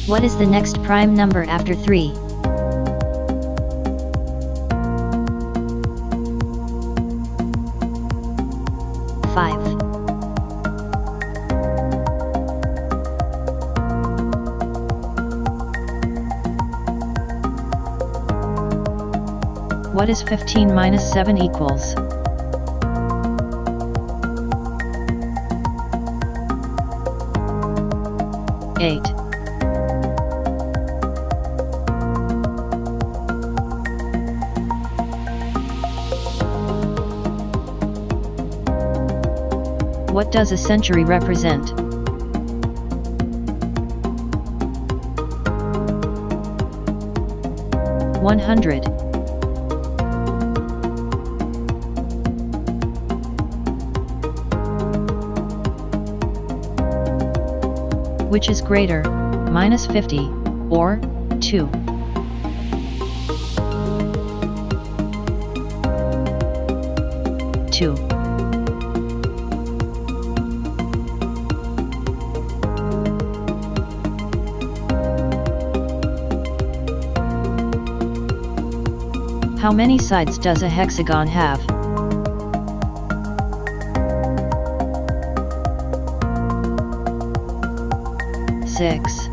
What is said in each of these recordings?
What is the next prime number after 3? 5. What is 15 minus 7 equals? 8. What does a century represent? 100. Which is greater, minus 50, or 2? 2. How many sides does a hexagon have? 6.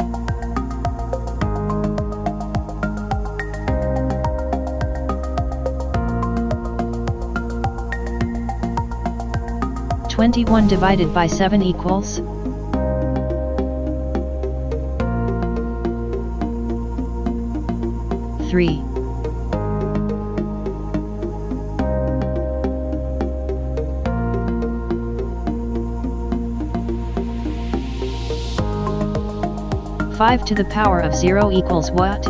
(21 divided by 7 equals? 3. Five to the power of 0 equals what?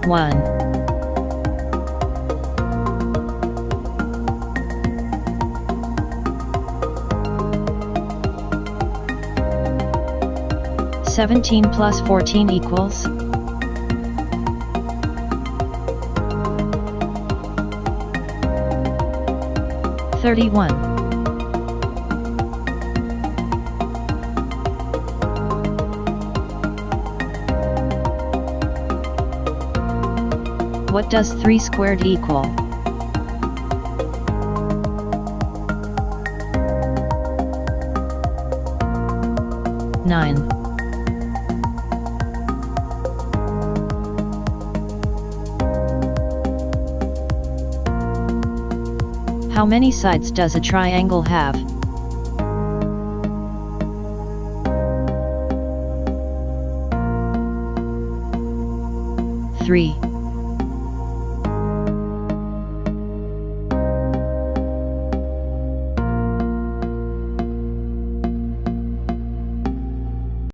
1. (17 plus 14 equals? 31. What does 3 squared equal? 9. How many sides does a triangle have? 3.